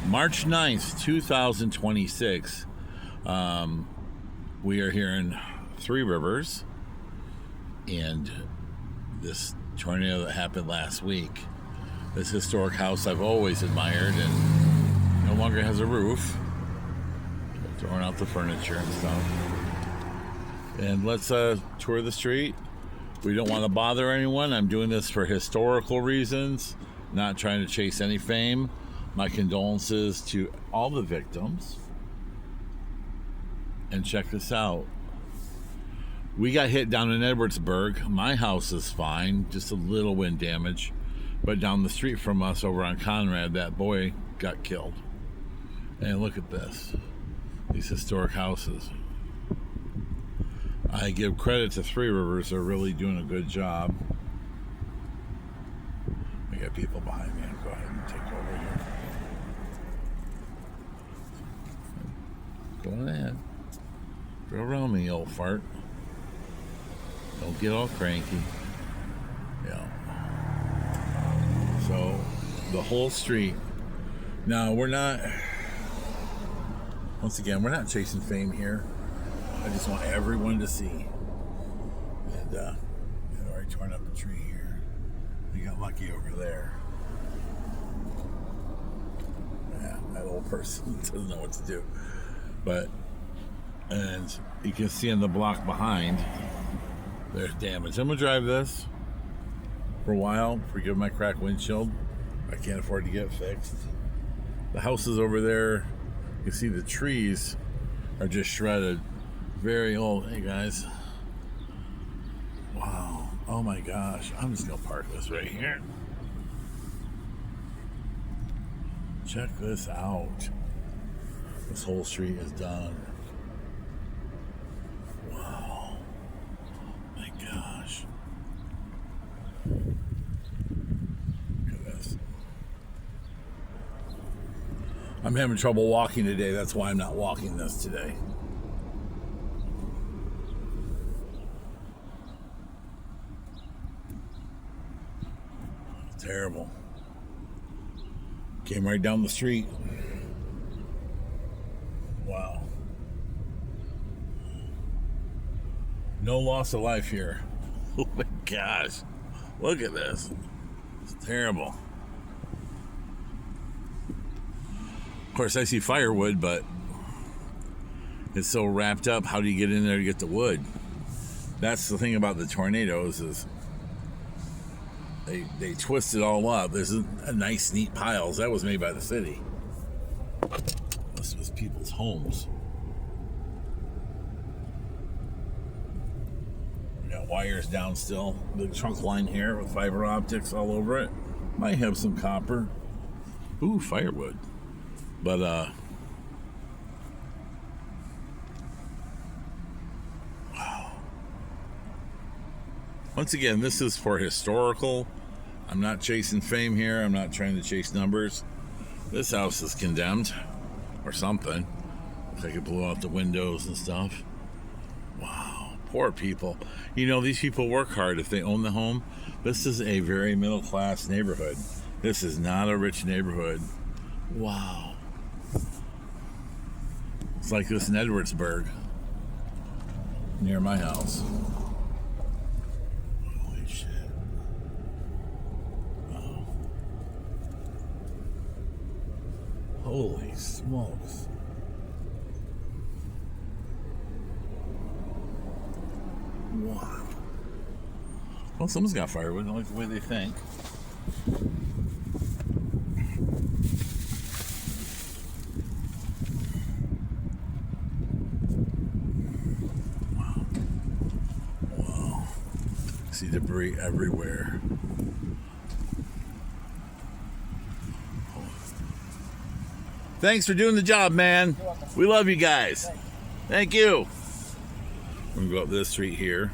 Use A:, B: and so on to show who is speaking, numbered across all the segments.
A: March 9th, 2026. We are here in Three Rivers, and this tornado that happened last week, this historic house I've always admired and no longer has a roof. Throwing out the furniture and stuff. And let's tour the street. We don't want to bother anyone. I'm doing this for historical reasons, not trying to chase any fame. My condolences to all the victims. And check this out. We got hit down in Edwardsburg. My house is fine, just a little wind damage. But down the street from us over on Conrad, that boy got killed. And look at this. These historic houses. I give credit to Three Rivers. They're really doing a good job. We got people behind me. I'll go ahead and take over here. Go ahead. Go around me, you old fart. Don't get all cranky. Yeah. So, the whole street. Now, we're not... Once again, we're not chasing fame here. I just want everyone to see. And they've already torn up a tree here. They got lucky over there. Yeah, that old person doesn't know what to do. But, and you can see in the block behind, there's damage. I'm gonna drive this for a while. Forgive my cracked windshield. I can't afford to get fixed. The house is over there. You can see the trees are just shredded. Very old. Hey guys. Wow. Oh my gosh. I'm just gonna park this right here. Check this out. This whole street is done. Wow. My gosh. Look at this. I'm having trouble walking today. That's why I'm not walking this today. Terrible. Came right down the street. Wow. No loss of life here. Oh my gosh. Look at this. It's terrible. Of course, I see firewood, but it's so wrapped up. How do you get in there to get the wood? That's the thing about the tornadoes is they twist it all up. There's a nice, neat piles. That was made by the city. This was people's homes. We got wires down still. Big trunk line here with fiber optics all over it. Might have some copper. Ooh, firewood. But, wow. Once again, this is for historical. I'm not chasing fame here. I'm not trying to chase numbers. This house is condemned or something. Looks like it blew out the windows and stuff. Wow. Poor people. You know, these people work hard if they own the home. This is a very middle class neighborhood. This is not a rich neighborhood. Wow. It's like this in Edwardsburg, near my house. Holy shit. Wow. Holy smokes. Wow. Well, someone's got firewood. I like the way they think. See debris everywhere. Thanks for doing the job, man. We love you guys. Thank you. I'm gonna go up this street here.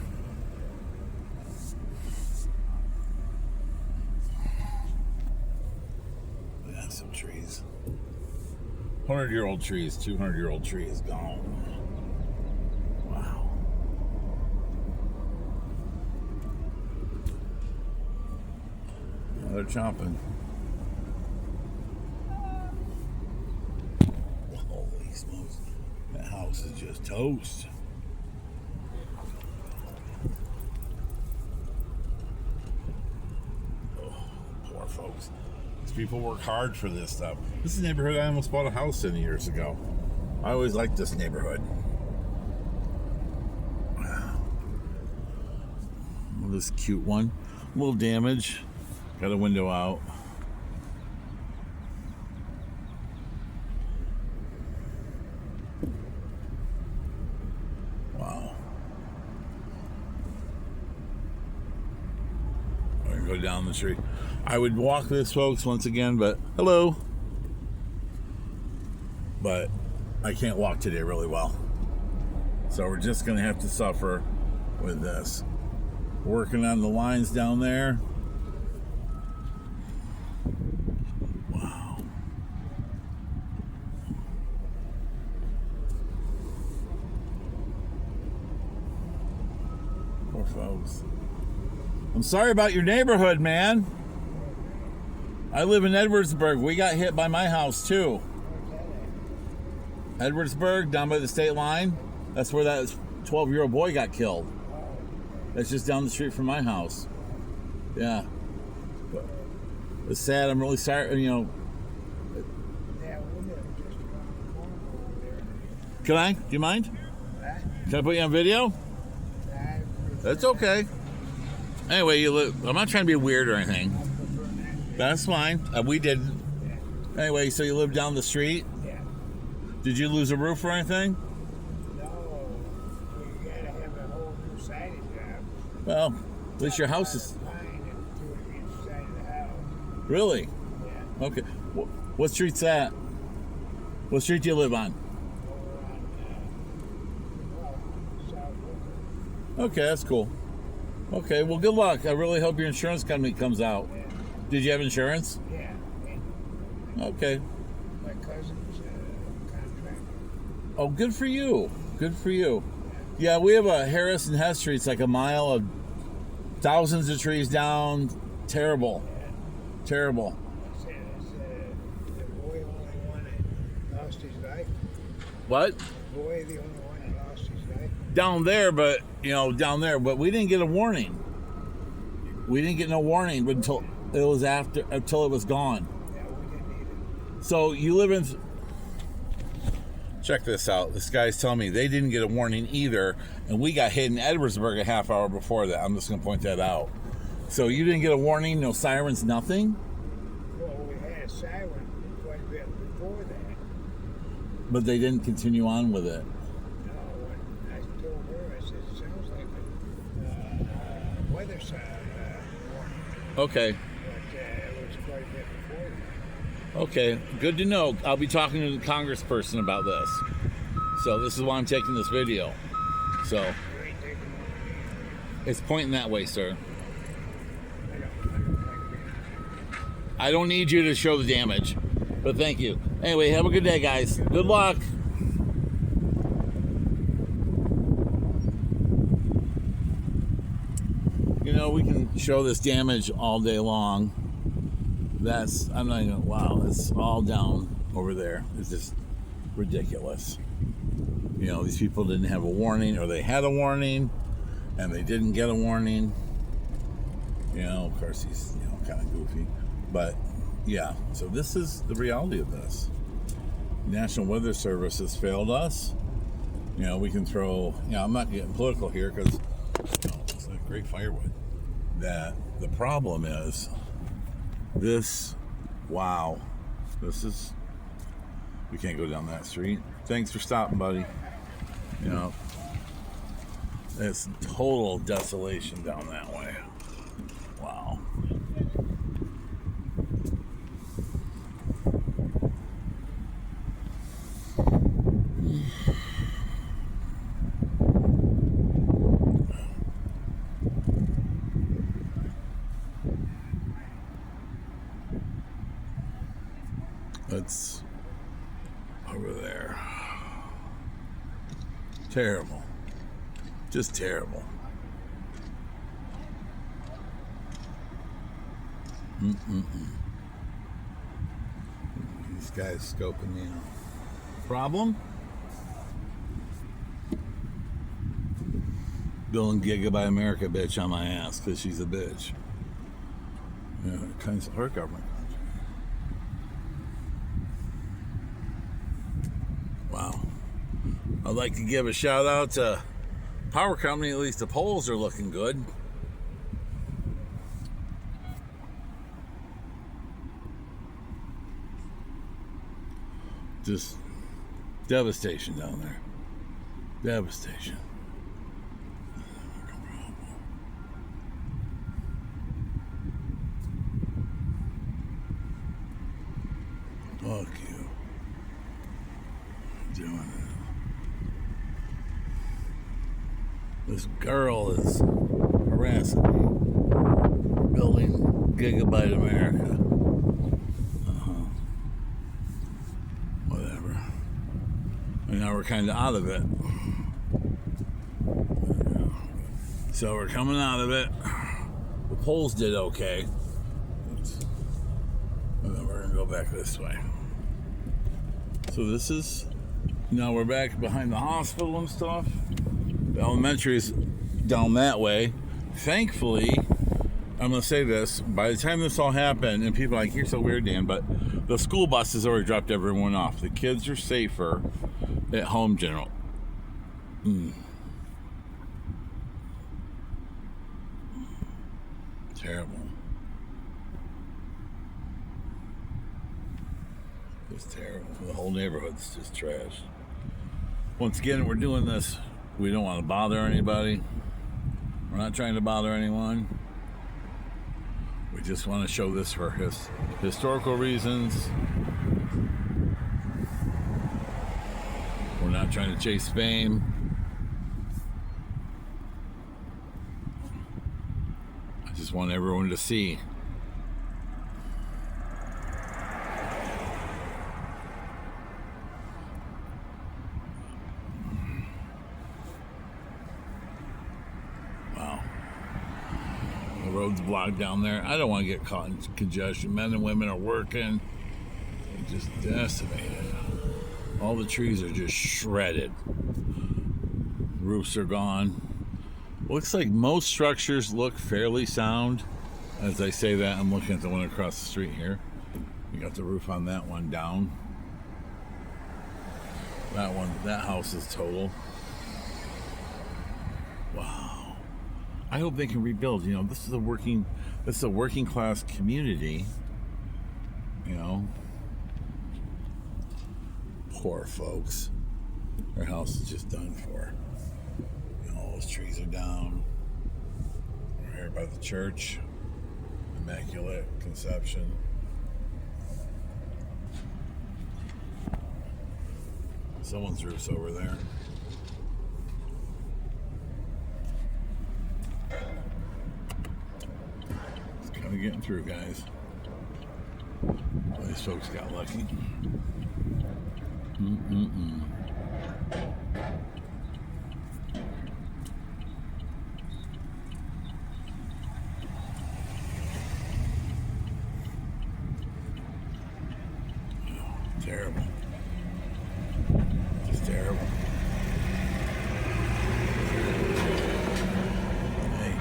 A: Yeah, some trees. 100-year-old trees, 200-year-old trees gone. Wow. Now they're chomping. That house is just toast. Oh, poor folks. These people work hard for this stuff. This is a neighborhood I almost bought a house in years ago. I always liked this neighborhood. This cute one. A little damage. Got a window out. Wow. I'm gonna go down the street. I would walk this, folks, once again, but hello. But I can't walk today really well. So we're just gonna have to suffer with this. Working on the lines down there. Wow. Poor folks. I'm sorry about your neighborhood, man. I live in Edwardsburg. We got hit by my house too. Edwardsburg, down by the state line. That's where that 12-year-old boy got killed. That's just down the street from my house. Yeah. But it's sad. I'm really sorry. You know. Can I? Do you mind? Can I put you on video? That's okay. Anyway, you live. I'm not trying to be weird or anything. That's fine. We did. Anyway, so you live down the street?
B: Yeah.
A: Did you lose a roof or anything?
B: No. We gotta have a whole new siding job.
A: Well, at least your house is.
B: Pine and do it inside of the house.
A: Really?
B: Yeah.
A: Okay. What street's that? What street do you live on?
B: Over on, South River.
A: Okay, that's cool. Okay, well, good luck. I really hope your insurance company comes out.
B: Yeah.
A: Did you have insurance?
B: Yeah. And
A: Okay.
B: my cousin's contractor.
A: Oh, good for you. Good for you. Yeah, we have a Harris and Hess Street. It's like a mile of thousands of trees down. Terrible. Terrible.
B: It's the boy only one that lost his life.
A: What?
B: The boy the only one that lost his life.
A: Down there, but, but we didn't get a warning. We didn't get no warning until it was until it was gone.
B: Yeah, we didn't either.
A: So you live in. Check this out. This guy's telling me they didn't get a warning either, and we got hit in Edwardsburg a half hour before that. I'm just going to point that out. So you didn't get a warning, no sirens, nothing?
B: Well, we had a siren quite a bit before that.
A: But they didn't continue on with it.
B: No, when I told her, I said, it sounds like a weather warning.
A: Okay.
B: But it was quite a bit before that.
A: Okay. Good to know. I'll be talking to the congressperson about this. So this is why I'm taking this video. So
B: You ain't taking one.
A: it's pointing that way, sir.
B: I don't like it.
A: I don't need you to show the damage, but thank you. Anyway, have a good day, guys. Good luck. You know, we can show this damage all day long. I'm not even, wow, it's all down over there. It's just ridiculous. You know, these people didn't have a warning, or they had a warning, and they didn't get a warning. You know, of course, he's, kind of goofy. But, yeah, so this is the reality of this. National Weather Service has failed us. You know, we can throw, I'm not getting political here because, it's like great firewood. That the problem is this, wow, we can't go down that street. Thanks for stopping, buddy. It's total desolation down that way. Wow. That's over there. Terrible. Just terrible. These guys scoping me out. Problem? Going Gigabyte America bitch on my ass because she's a bitch. Yeah, cancel her government contract. Wow. I'd like to give a shout out to power company. At least the polls are looking good. Just devastation down there. Devastation. Fuck you. Doing it. This girl is harassing me. Building Gigabyte America. Whatever. And now we're kind of out of it. So we're coming out of it. The polls did okay. And then we're going to go back this way. So this is, now we're back behind the hospital and stuff. The elementary is down that way. Thankfully, I'm going to say this, by the time this all happened, and people are like, you're so weird, Dan, but the school buses already dropped everyone off. The kids are safer at home, General. Terrible. Just terrible. The whole neighborhood's just trash. Once again, we're doing this. We don't want to bother anybody. We're not trying to bother anyone. We just want to show this for historical reasons. We're not trying to chase fame. I just want everyone to see. Wow. The road's blocked down there. I don't want to get caught in congestion. Men and women are working. They're just decimated. All the trees are just shredded. Roofs are gone. Looks like most structures look fairly sound. As I say that, I'm looking at the one across the street here. We got the roof on that one down. That house is total. Wow. I hope they can rebuild. You know, this is a working class community. You know. Poor folks. Their house is just done for. You know, all those trees are down. We're here by the church. Immaculate Conception. Someone's roof's over there. It's kind of getting through, guys. Well, these folks got lucky. Terrible. Just terrible. Hey,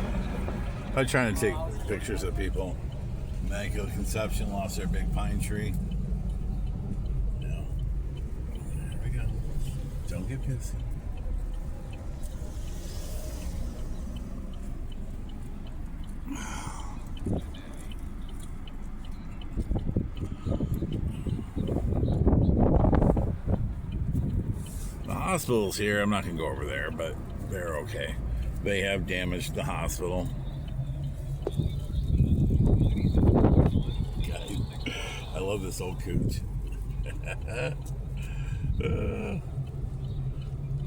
A: I'm trying to take pictures of people. Immaculate Conception lost their big pine tree. There we go. Don't get pissy. The hospital's here. I'm not going to go over there, but they're okay. They have damaged the hospital. God, I love this old cooch.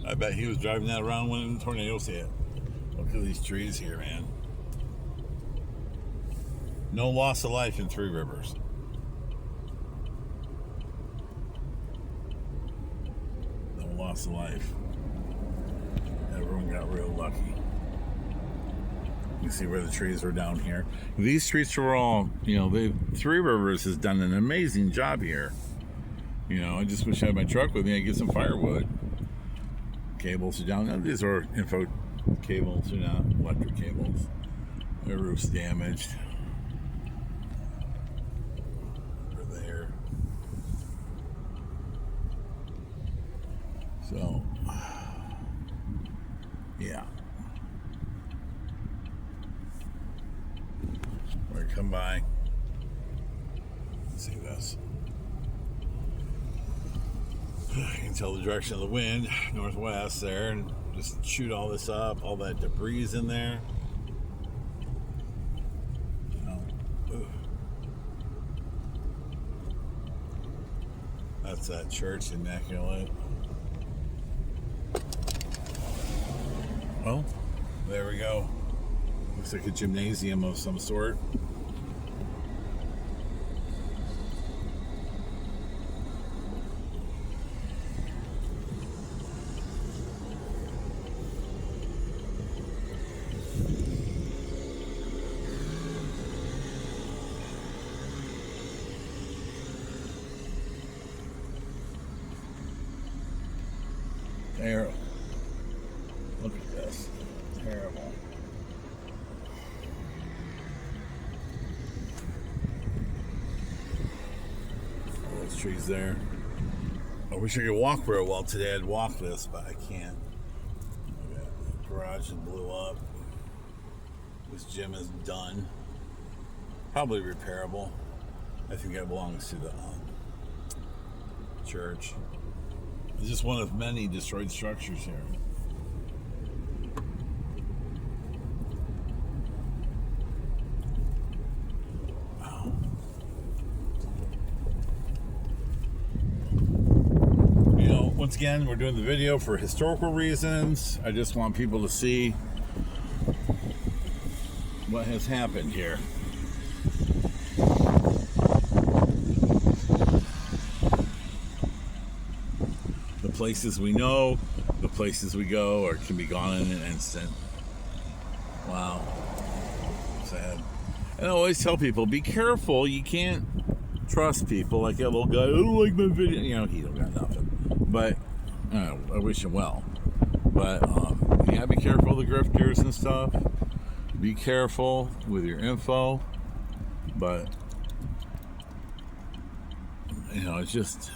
A: I bet he was driving that around when the tornadoes hit. Look at these trees here, man. No loss of life in Three Rivers. No loss of life. Everyone got real lucky. You see where the trees are down here. These streets are all, Three Rivers has done an amazing job here. I just wish I had my truck with me. I'd get some firewood. Cables are down. These are Cables are not electric cables. Their roof's damaged. Over there. So, yeah. We're gonna come by. Let's see this. You can tell the direction of the wind, northwest there, and just shoot all this up, all that debris in there. That's that church, immaculate. Well, there we go. Looks like a gymnasium of some sort. Terrible. Look at this. Terrible. All those trees there. I wish I could walk real well today. I'd walk this, but I can't. The garage is blew up. This gym is done. Probably repairable. I think that belongs to the church. It's just one of many destroyed structures here. Wow. You know, once again, we're doing the video for historical reasons. I just want people to see what has happened here. Places we know, the places we go, or can be gone in an instant. Wow. Sad. And I always tell people, be careful. You can't trust people. Like that little guy, I don't like my video. You know, he don't got nothing. But, I wish him well. But, you gotta be careful of the grifters and stuff. Be careful with your info. But, you know, it's just...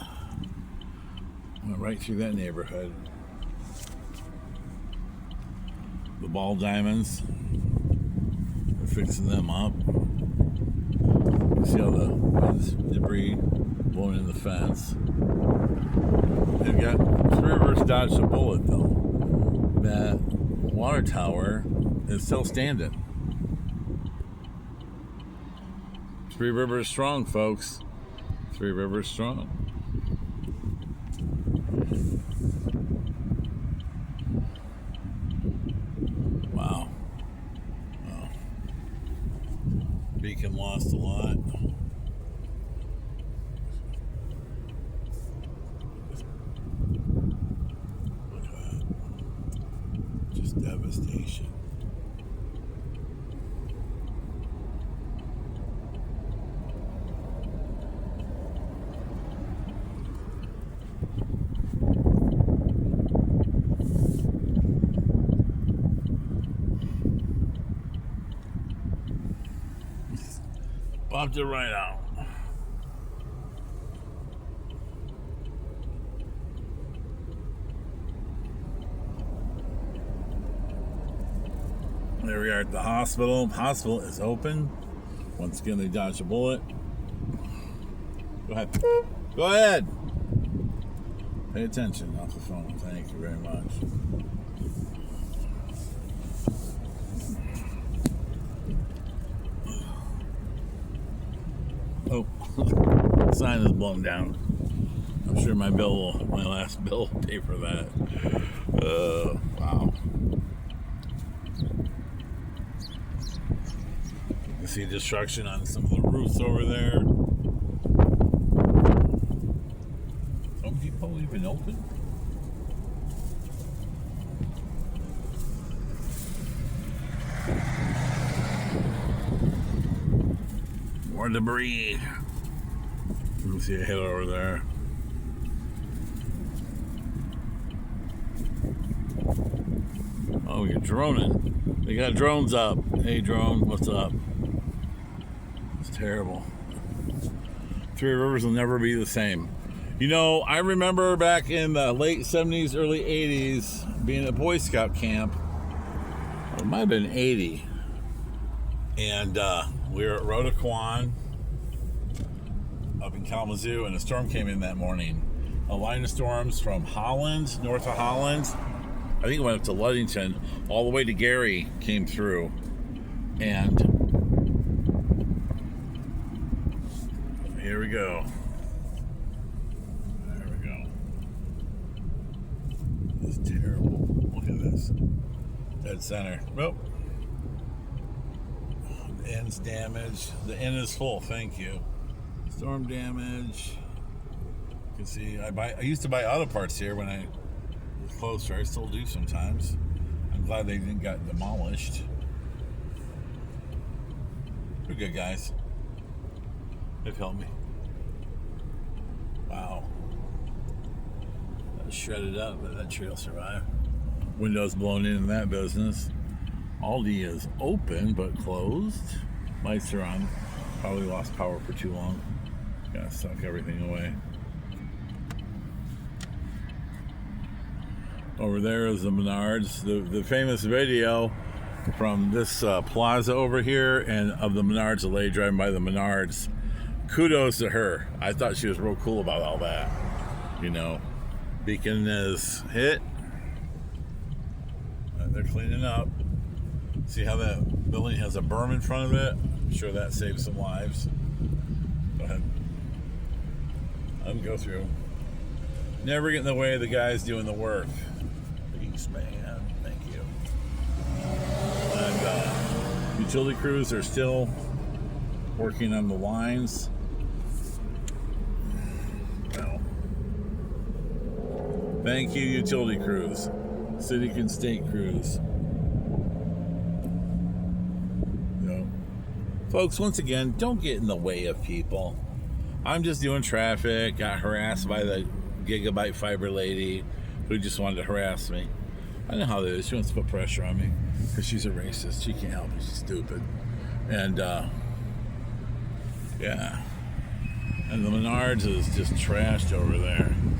A: went right through that neighborhood. The ball diamonds, they're fixing them up. You see all the debris blowing in the fence. They've got Three Rivers dodged a bullet though. That water tower is still standing. Three Rivers strong, folks. Three Rivers strong. Wow. Beacon lost a lot. Look at that. Just devastation. Popped it right out. There we are at the hospital. Hospital is open. Once again, they dodged a bullet. Go ahead. Go ahead. Pay attention off the phone. Thank you very much. Oh, the sign is blown down. I'm sure my last bill will pay for that. Wow. You see destruction on some of the roofs over there. Home Depot even open? More debris. You can see a hill over there. Oh, Oh, you're droning. They got drones up. Hey, drone, what's up? It's terrible. Three Rivers will never be the same. You know, I remember back in the late 70s, early 80s, being at Boy Scout camp. It might have been 80. And we were at Rotaquan up in Kalamazoo, and a storm came in that morning. A line of storms from Holland, north of Holland. I think it went up to Ludington, all the way to Gary came through. And here we go. There we go. This is terrible. Look at this. Dead center. Nope. The end's damaged. The end is full. Thank you. Storm damage. You can see I used to buy auto parts here when I was closer. I still do sometimes. I'm glad they didn't get demolished. They're good guys. They've helped me. Wow. That was shredded up, but that tree will survive. Windows blown in that business. Aldi is open but closed. Lights are on. Probably lost power for too long. Gotta suck everything away. Over there is the Menards. The famous video from this plaza over here and of the Menards, the lady driving by the Menards. Kudos to her. I thought she was real cool about all that. You know, beacon is hit. They're cleaning up. See how that building has a berm in front of it? I'm sure that saves some lives. Go ahead. Let them go through. Never get in the way of the guys doing the work. Peace, man. Thank you. And utility crews are still working on the lines. Well, thank you, utility crews. City and state crews. Folks, once again, don't get in the way of people. I'm just doing traffic. Got harassed by the gigabyte fiber lady who just wanted to harass me. I know how that is. She wants to put pressure on me because she's a racist. She can't help it. She's stupid. And yeah. And the Menards is just trashed over there.